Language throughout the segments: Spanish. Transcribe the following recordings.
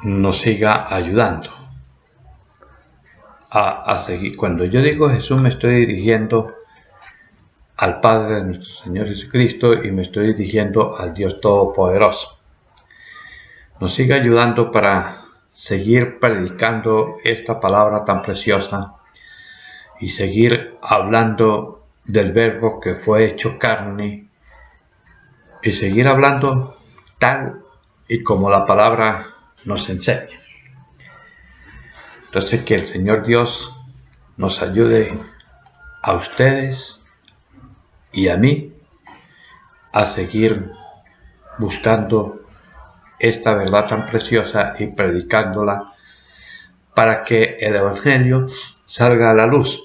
nos siga ayudando a seguir. Cuando yo digo Jesús, me estoy dirigiendo al Padre de nuestro Señor Jesucristo y me estoy dirigiendo al Dios Todopoderoso. Nos sigue ayudando para seguir predicando esta palabra tan preciosa y seguir hablando del Verbo que fue hecho carne y seguir hablando tal y como la palabra nos enseña. Entonces, que el Señor Dios nos ayude a ustedes y a mí a seguir buscando esta verdad tan preciosa y predicándola para que el Evangelio salga a la luz.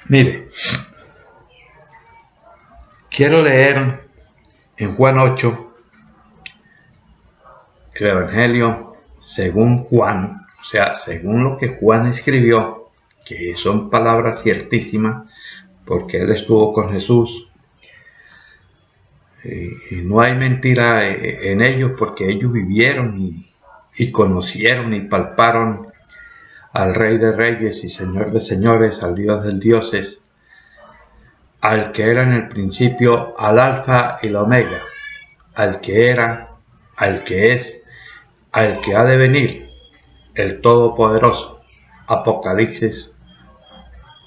Mire, quiero leer en Juan 8 el Evangelio según Juan, o sea, según lo que Juan escribió, que son palabras ciertísimas, porque él estuvo con Jesús. Y no hay mentira en ellos, porque ellos vivieron y conocieron y palparon al Rey de Reyes y Señor de Señores, al Dios de Dioses, al que era en el principio, al Alfa y la Omega, al que era, al que es, al que ha de venir, el Todopoderoso. Apocalipsis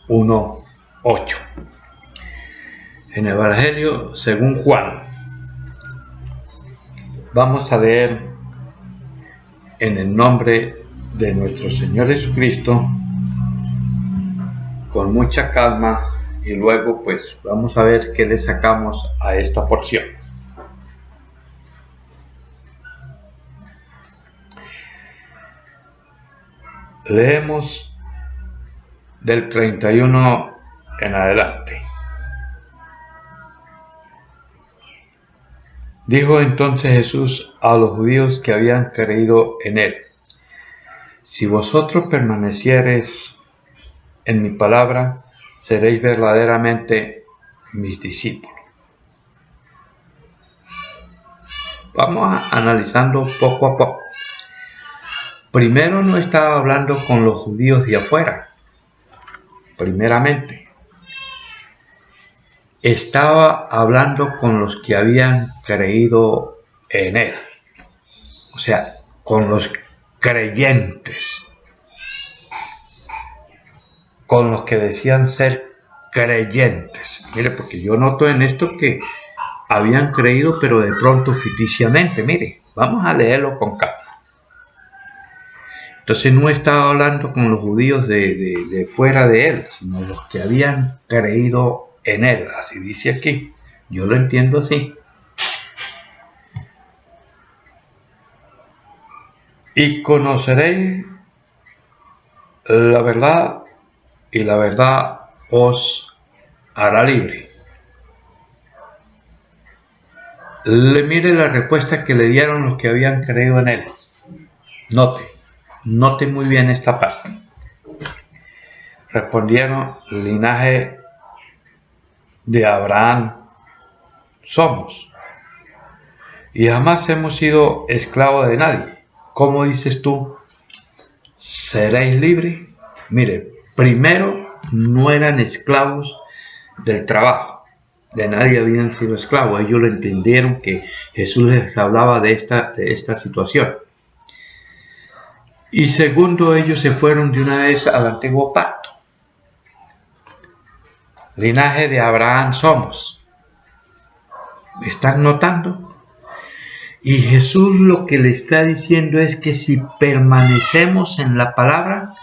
1:8. En el Evangelio según Juan, vamos a leer en el nombre de nuestro Señor Jesucristo con mucha calma y luego pues vamos a ver qué le sacamos a esta porción. Leemos del 31 en adelante. Dijo entonces Jesús a los judíos que habían creído en él: si vosotros permaneciereis en mi palabra, seréis verdaderamente mis discípulos. Vamos analizando poco a poco. Primero no estaba hablando con los judíos de afuera, primeramente. Estaba hablando con los que habían creído en él, o sea, con los creyentes, con los que decían ser creyentes. Mire, porque yo noto en esto que habían creído, pero de pronto ficticiamente. Mire, vamos a leerlo con calma. Entonces no estaba hablando con los judíos de fuera de él, sino los que habían creído en él. Así dice aquí. Yo lo entiendo así. Y conoceréis la verdad, y la verdad os hará libre. Mire la respuesta que le dieron los que habían creído en él. Note muy bien esta parte. Respondieron: linaje de Abraham somos, y jamás hemos sido esclavos de nadie. ¿Cómo dices tú, seréis libres? Mire, primero no eran esclavos del trabajo, de nadie habían sido esclavos. Ellos lo entendieron, que Jesús les hablaba de esta situación. Y segundo, ellos se fueron de una vez al antiguo pacto. Linaje de Abraham somos. ¿Me están notando? Y Jesús lo que le está diciendo es que si permanecemos en la palabra,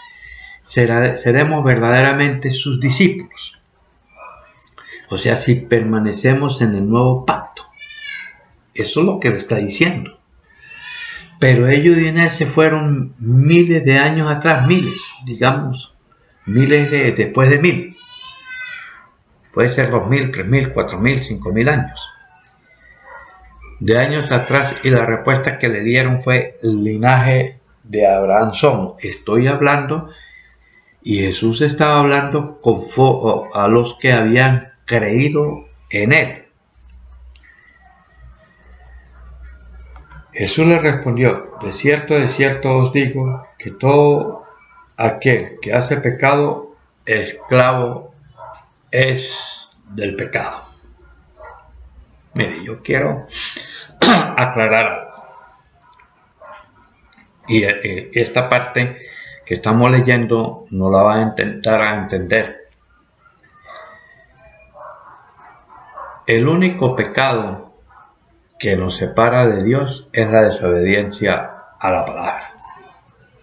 seremos verdaderamente sus discípulos. O sea, si permanecemos en el nuevo pacto. Eso es lo que le está diciendo. Pero ellos de una vez se fueron miles de años atrás, digamos, después de 1000. Puede ser 2000, 3000, 4000, 5000 años. De años atrás, y la respuesta que le dieron fue: el linaje de Abraham somos. Estoy hablando, y Jesús estaba hablando a los que habían creído en él. Jesús le respondió, de cierto os digo, que todo aquel que hace pecado, esclavo es del pecado. Mire, yo quiero aclarar algo. Y esta parte que estamos leyendo no la va a intentar entender. El único pecado que nos separa de Dios es la desobediencia a la palabra.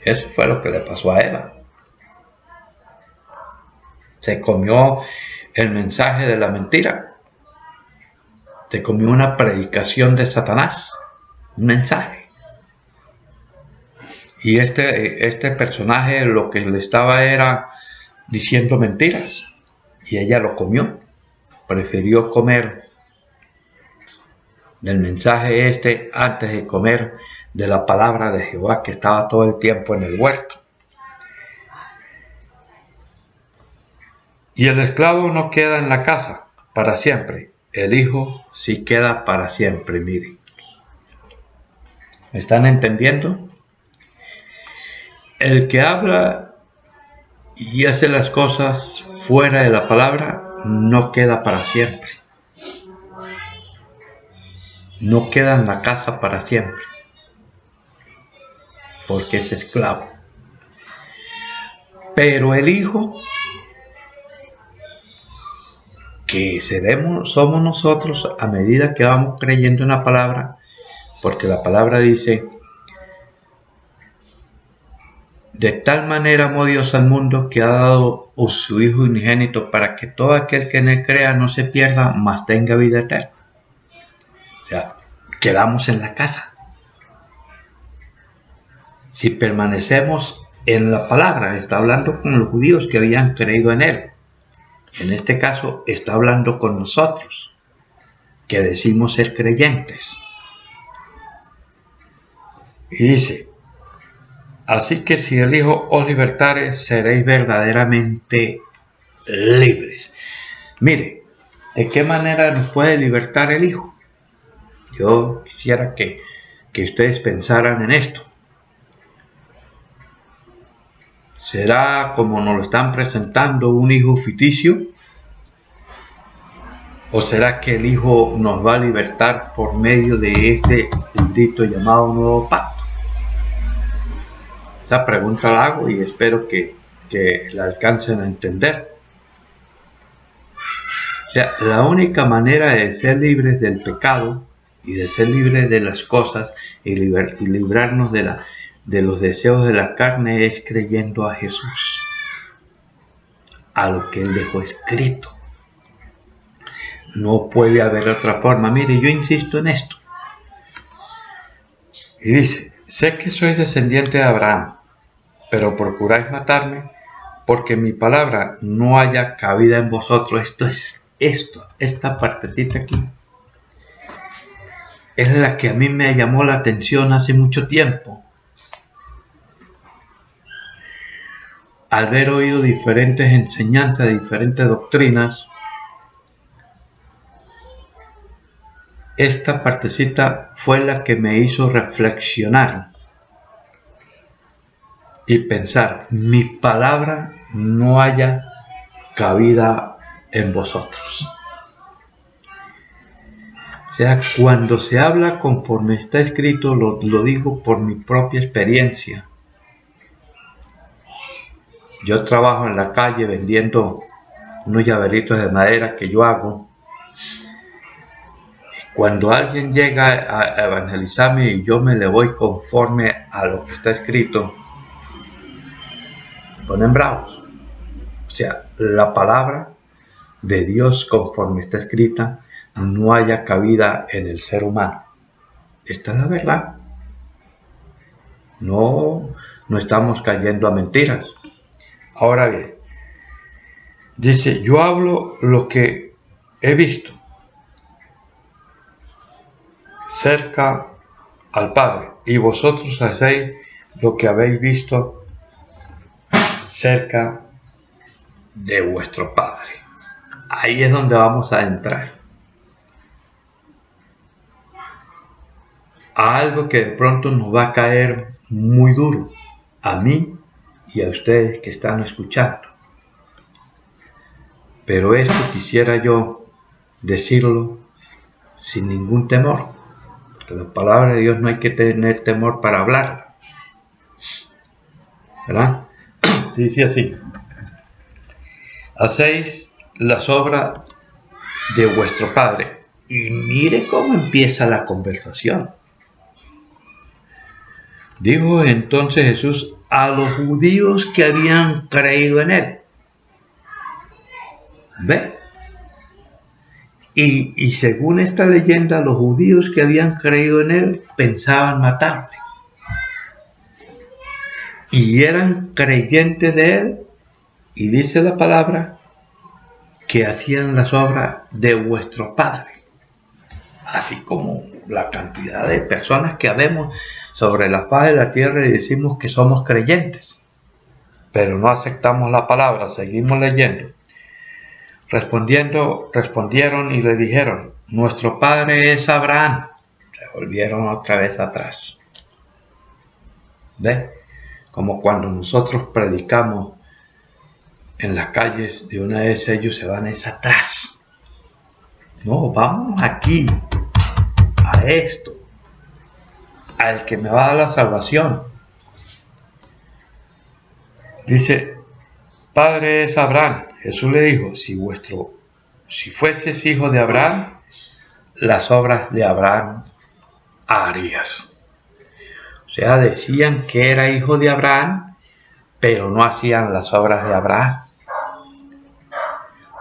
Eso fue lo que le pasó a Eva. Se comió el mensaje de la mentira. Se comió una predicación de Satanás. Un mensaje. Y este personaje lo que le estaba era diciendo mentiras. Y ella lo comió. Prefirió comer del mensaje antes de comer de la palabra de Jehová que estaba todo el tiempo en el huerto. Y el esclavo no queda en la casa para siempre. El hijo sí queda para siempre, miren. ¿Me están entendiendo? El que habla y hace las cosas fuera de la palabra no queda para siempre. No queda en la casa para siempre. Porque es esclavo. Pero el hijo, que somos nosotros a medida que vamos creyendo en la palabra, porque la palabra dice, de tal manera amó Dios al mundo que ha dado a su Hijo unigénito para que todo aquel que en él crea no se pierda, mas tenga vida eterna. O sea, quedamos en la casa. Si permanecemos en la palabra, está hablando con los judíos que habían creído en él. En este caso, está hablando con nosotros, que decimos ser creyentes. Y dice, así que si el Hijo os libertare, seréis verdaderamente libres. Mire, ¿de qué manera nos puede libertar el Hijo? Yo quisiera que ustedes pensaran en esto. ¿Será como nos lo están presentando un hijo ficticio? ¿O será que el Hijo nos va a libertar por medio de este librito llamado Nuevo Pacto? Esa pregunta la hago y espero que la alcancen a entender. O sea, la única manera de ser libres del pecado y de ser libres de las cosas y librarnos de los deseos de la carne es creyendo a Jesús, a lo que Él dejó escrito. No puede haber otra forma. Mire, yo insisto en esto. Y dice, sé que sois descendiente de Abraham, pero procuráis matarme, porque mi palabra no haya cabida en vosotros. Esta partecita aquí, es la que a mí me llamó la atención hace mucho tiempo. Al haber oído diferentes enseñanzas, diferentes doctrinas, esta partecita fue la que me hizo reflexionar y pensar, mi palabra no haya cabida en vosotros. O sea, cuando se habla conforme está escrito, lo digo por mi propia experiencia. Yo trabajo en la calle vendiendo unos llaveritos de madera que yo hago. Cuando alguien llega a evangelizarme y yo me le voy conforme a lo que está escrito, ponen bravos. O sea, la palabra de Dios conforme está escrita no haya cabida en el ser humano. Esta es la verdad. No estamos cayendo a mentiras. Ahora bien, dice, yo hablo lo que he visto cerca al Padre, y vosotros hacéis lo que habéis visto cerca de vuestro Padre. Ahí es donde vamos a entrar. a algo que de pronto nos va a caer muy duro, a mí y a ustedes que están escuchando. Pero esto quisiera yo decirlo sin ningún temor, porque la palabra de Dios no hay que tener temor para hablarla, ¿verdad? Dice así: hacéis las obras de vuestro Padre. Y mire cómo empieza la conversación. Dijo entonces Jesús a los judíos que habían creído en él. ¿Ve? Y según esta leyenda, los judíos que habían creído en él pensaban matarle. Y eran creyentes de él, y dice la palabra que hacían las obras de vuestro Padre. Así como la cantidad de personas que habemos sobre la faz de la tierra y decimos que somos creyentes, pero no aceptamos la palabra. Seguimos leyendo. Respondieron y le dijeron: nuestro padre es Abraham. Se volvieron otra vez atrás. ¿Ve? Como cuando nosotros predicamos en las calles, de una vez ellos se van es atrás. No, vamos aquí, a esto, al que me va a dar la salvación. Dice: padre es Abraham. Jesús le dijo: si fueses hijo de Abraham, las obras de Abraham harías. O sea, decían que era hijo de Abraham, pero no hacían las obras de Abraham.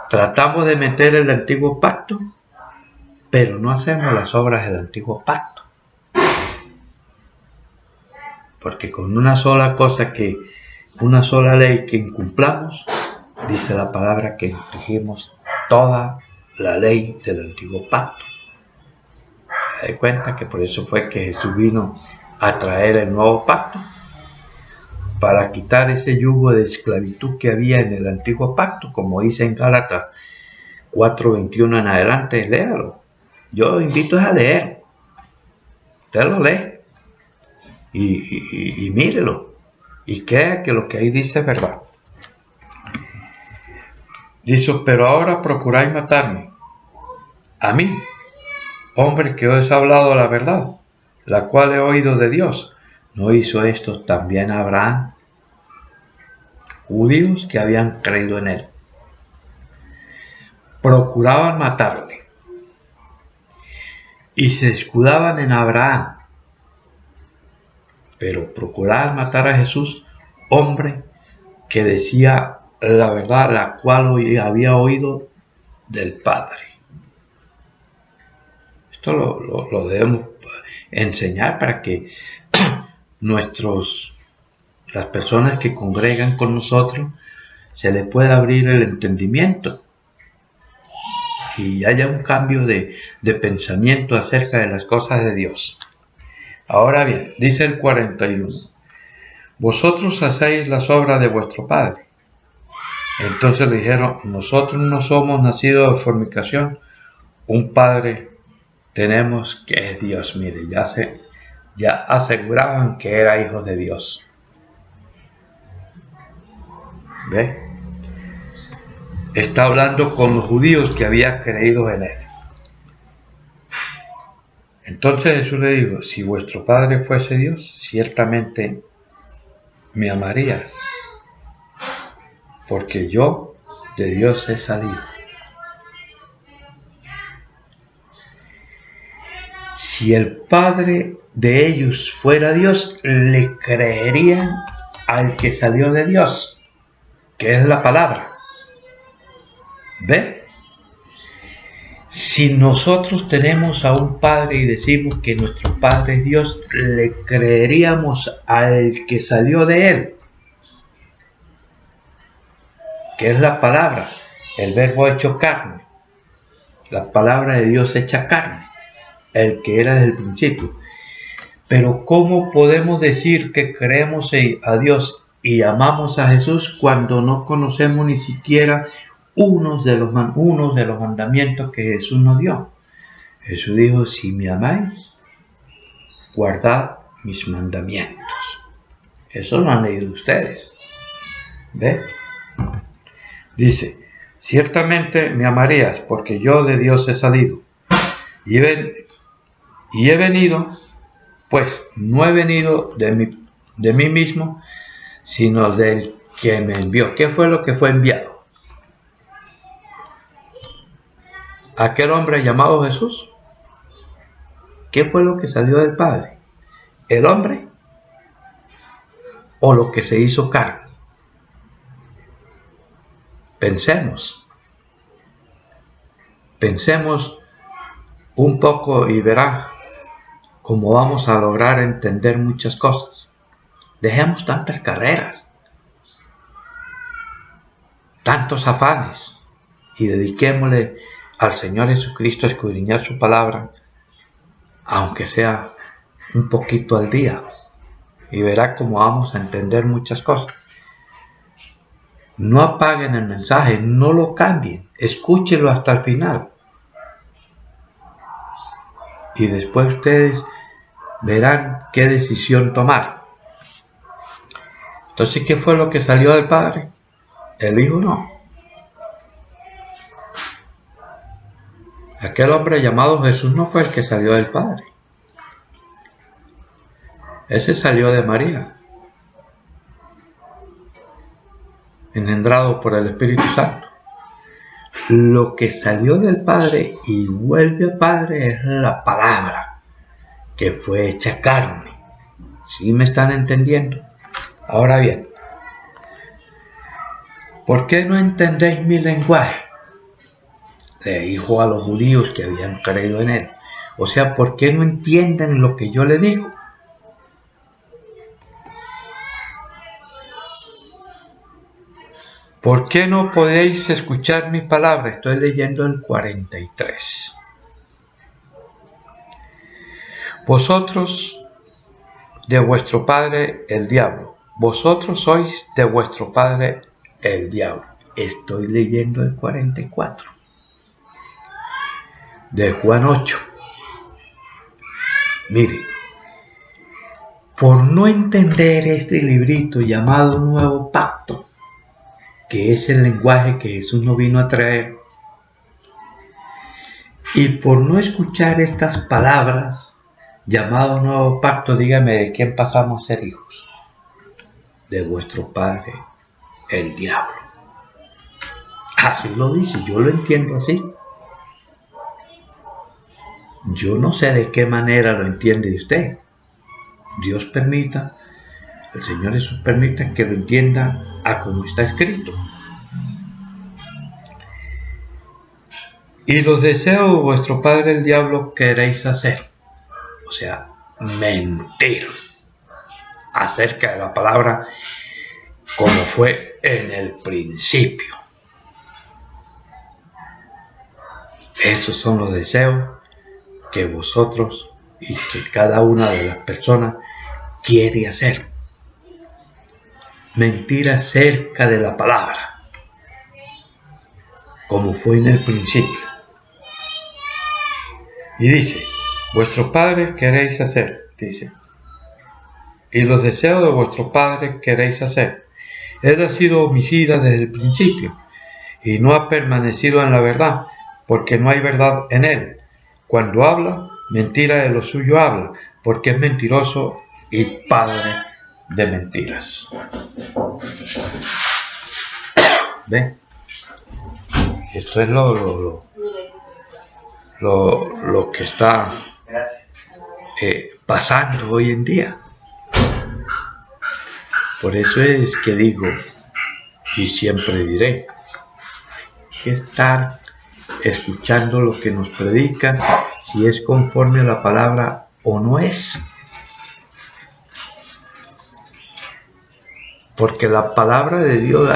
Tratamos de meter el antiguo pacto, pero no hacemos las obras del antiguo pacto. Porque con una sola ley que incumplamos, dice la palabra que infringimos toda la ley del antiguo pacto. ¿Se da cuenta? Que por eso fue que Jesús vino a traer el nuevo pacto, para quitar ese yugo de esclavitud que había en el antiguo pacto, como dice en Gálatas 4:21 en adelante. Léalo. Yo invito a leer. Usted lo lee y mírelo y crea que lo que ahí dice es verdad. Dice: pero ahora procuráis matarme a mí, hombre que os he hablado la verdad, la cual he oído de Dios. ¿No hizo esto también Abraham? Judíos que habían creído en él procuraban matarle y se escudaban en Abraham, pero procuraban matar a Jesús, hombre que decía la verdad, la cual había oído del Padre. Esto lo debemos enseñar para que las personas que congregan con nosotros se les pueda abrir el entendimiento y haya un cambio de pensamiento acerca de las cosas de Dios. Ahora bien, dice el 41: vosotros hacéis las obras de vuestro padre. Entonces le dijeron: nosotros no somos nacidos de fornicación, un padre tenemos que es Dios. Mire, ya aseguraban que era hijo de Dios. ¿Ve? Está hablando con los judíos que habían creído en él. Entonces Jesús le dijo: si vuestro padre fuese Dios, ciertamente me amarías, porque yo de Dios he salido. Si el padre de ellos fuera Dios, le creerían al que salió de Dios, que es la palabra. ¿Ve? Si nosotros tenemos a un padre y decimos que nuestro padre es Dios, le creeríamos al que salió de él, que es la palabra, el verbo hecho carne, la palabra de Dios hecha carne, el que era desde el principio. Pero ¿cómo podemos decir que creemos a Dios y amamos a Jesús cuando no conocemos ni siquiera unos de los mandamientos que Jesús nos dio? Jesús dijo: si me amáis, guardad mis mandamientos. Eso lo han leído ustedes. ¿Ve? Dice, ciertamente me amarías, porque yo de Dios he salido. Y he venido, pues no he venido de mí mismo, sino del que me envió. ¿Qué fue lo que fue enviado? Aquel hombre llamado Jesús. ¿Qué fue lo que salió del Padre? ¿El hombre o lo que se hizo carne? Pensemos un poco y verá cómo vamos a lograr entender muchas cosas. Dejemos tantas carreras, tantos afanes y dediquémosle al Señor Jesucristo a escudriñar su palabra, aunque sea un poquito al día, y verá cómo vamos a entender muchas cosas. No apaguen el mensaje, no lo cambien, escúchenlo hasta el final. Y después ustedes verán qué decisión tomar. Entonces, ¿qué fue lo que salió del Padre? El Hijo no. Aquel hombre llamado Jesús no fue el que salió del Padre. Ese salió de María, engendrado por el Espíritu Santo. Lo que salió del Padre y vuelve al Padre es la palabra que fue hecha carne. ¿Sí me están entendiendo? Ahora bien, ¿por qué no entendéis mi lenguaje? Le dijo a los judíos que habían creído en él. O sea, ¿por qué no entienden lo que yo le digo? ¿Por qué no podéis escuchar mi palabra? Estoy leyendo el 43. Vosotros de vuestro padre el diablo. Vosotros sois de vuestro padre el diablo. Estoy leyendo el 44. De Juan 8. Mire, por no entender este librito llamado Nuevo Pacto, que es el lenguaje que Jesús nos vino a traer, y por no escuchar estas palabras llamado Nuevo Pacto, dígame de quién pasamos a ser hijos. De vuestro padre, el diablo. Así lo dice, yo lo entiendo así. Yo no sé de qué manera lo entiende usted. Dios permita, el Señor Jesús permita que lo entienda a como está escrito. Y los deseos de vuestro padre el diablo queréis hacer. O sea, mentir acerca de la palabra como fue en el principio. Esos son los deseos que vosotros y que cada una de las personas quiere hacer. Mentir acerca de la palabra, como fue en el principio. Y dice, vuestro padre queréis hacer, dice, y los deseos de vuestro padre queréis hacer. Él ha sido homicida desde el principio, y no ha permanecido en la verdad, porque no hay verdad en él. Cuando habla, mentira de lo suyo habla, porque es mentiroso y padre de mentiras. ¿Ven? Esto es lo que está pasando hoy en día. Por eso es que digo, y siempre diré, que estar escuchando lo que nos predican, si es conforme a la palabra o no es. Porque la palabra de Dios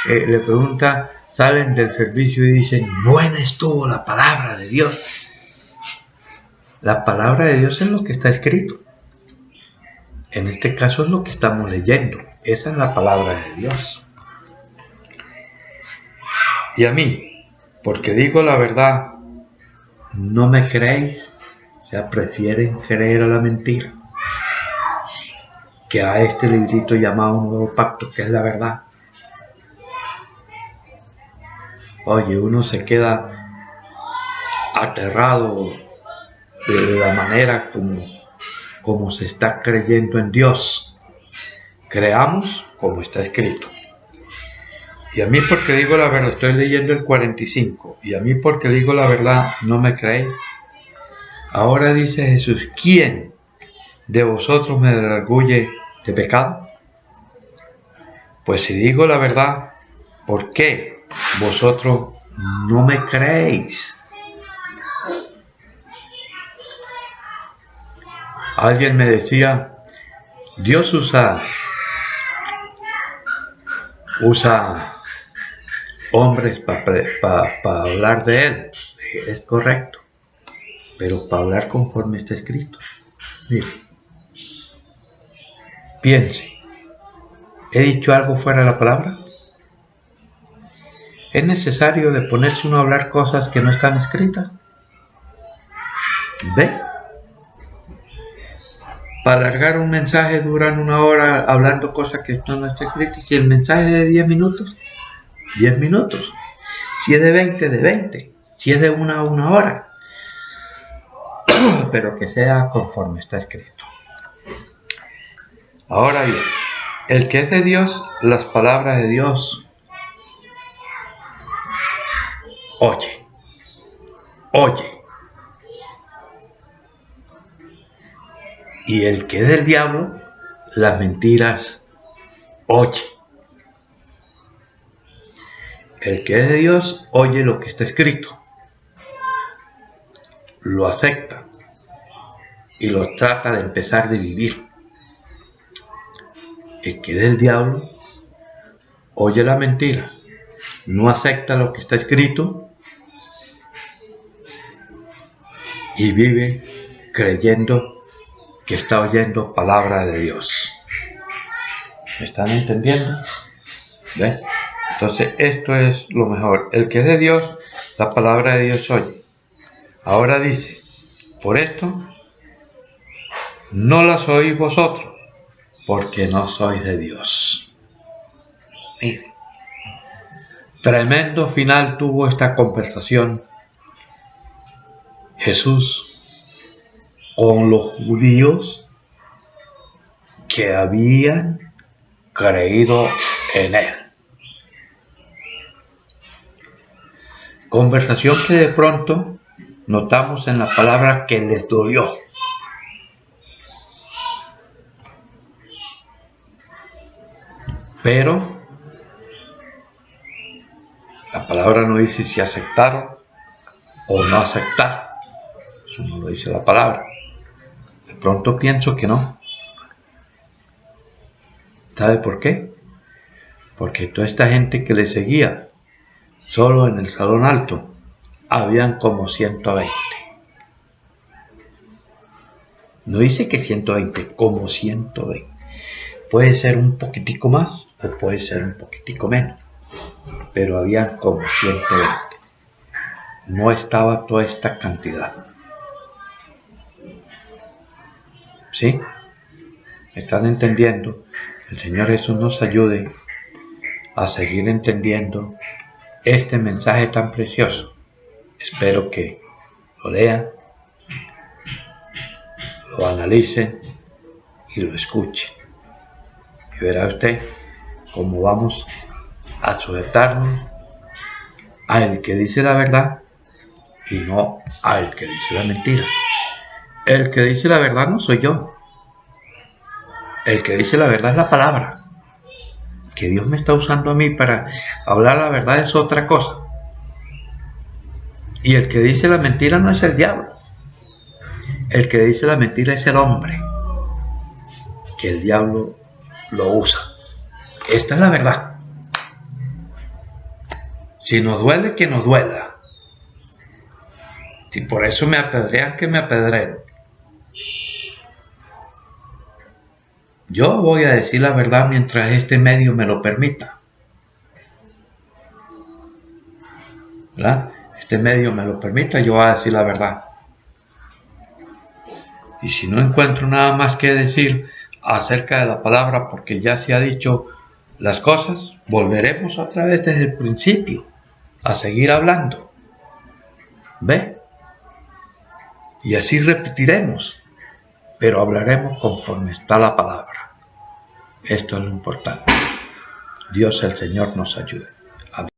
le pregunta, salen del servicio y dicen, buena estuvo la palabra de Dios. La palabra de Dios es lo que está escrito. En este caso es lo que estamos leyendo. Esa es la palabra de Dios. Y a mí, porque digo la verdad, no me creéis. sea, prefieren creer a la mentira que a este librito llamado Nuevo Pacto, que es la verdad. Oye, uno se queda aterrado de la manera como se está creyendo en Dios. Creamos como está escrito. Y a mí porque digo la verdad, estoy leyendo el 45, y a mí porque digo la verdad no me creéis. Ahora dice Jesús, ¿quién de vosotros me redarguye de pecado? Pues si digo la verdad, ¿por qué vosotros no me creéis? Alguien me decía, Dios usa hombres para hablar de Él. Es correcto, pero para hablar conforme está escrito. Mire, piense, ¿he dicho algo fuera de la palabra? ¿Es necesario de ponerse uno a hablar cosas que no están escritas? ¿Ve? Para alargar un mensaje duran 1 hora hablando cosas que no están escritas. Si el mensaje es de 10 minutos, 10 minutos. Si es de 20, de 20. Si es de 1 hora. Pero que sea conforme está escrito. Ahora bien, el que es de Dios, las palabras de Dios oye. Y el que es del diablo, las mentiras oye. El que es de Dios oye lo que está escrito, lo acepta y lo trata de empezar de vivir. El que es del diablo oye la mentira, no acepta lo que está escrito y vive creyendo que está oyendo palabra de Dios. ¿Me están entendiendo? ¿Ven? Entonces esto es lo mejor. El que es de Dios, la palabra de Dios oye. Ahora dice, por esto no las oís vosotros, porque no sois de Dios. Mire, tremendo final tuvo esta conversación Jesús con los judíos que habían creído en Él. Conversación que de pronto notamos en la palabra que les dolió. Pero la palabra no dice si aceptaron o no aceptaron. Eso no lo dice la palabra. De pronto pienso que no. ¿Sabe por qué? Porque toda esta gente que le seguía, solo en el salón alto, habían como 120. No dice que 120, como 120. Puede ser un poquitico más o puede ser un poquitico menos, pero habían como 120. No estaba toda esta cantidad. ¿Sí? ¿Están entendiendo? El Señor Jesús nos ayude a seguir entendiendo este mensaje tan precioso. Espero que lo lean, lo analicen y lo escuchen. Y verá usted cómo vamos a sujetarnos al que dice la verdad y no al que dice la mentira. El que dice la verdad no soy yo. El que dice la verdad es la palabra. Que Dios me está usando a mí para hablar la verdad es otra cosa. Y el que dice la mentira no es el diablo. El que dice la mentira es el hombre. Que el diablo lo usa. Esta es la verdad. Si nos duele, que nos duela. Si por eso me apedrean, que me apedreen. Yo voy a decir la verdad mientras este medio me lo permita. ¿Verdad? Este medio me lo permita, yo voy a decir la verdad. Y si no encuentro nada más que decir acerca de la palabra, porque ya se ha dicho las cosas, volveremos otra vez desde el principio a seguir hablando. ¿Ve? Y así repetiremos, pero hablaremos conforme está la palabra. Esto es lo importante. Dios el Señor nos ayude.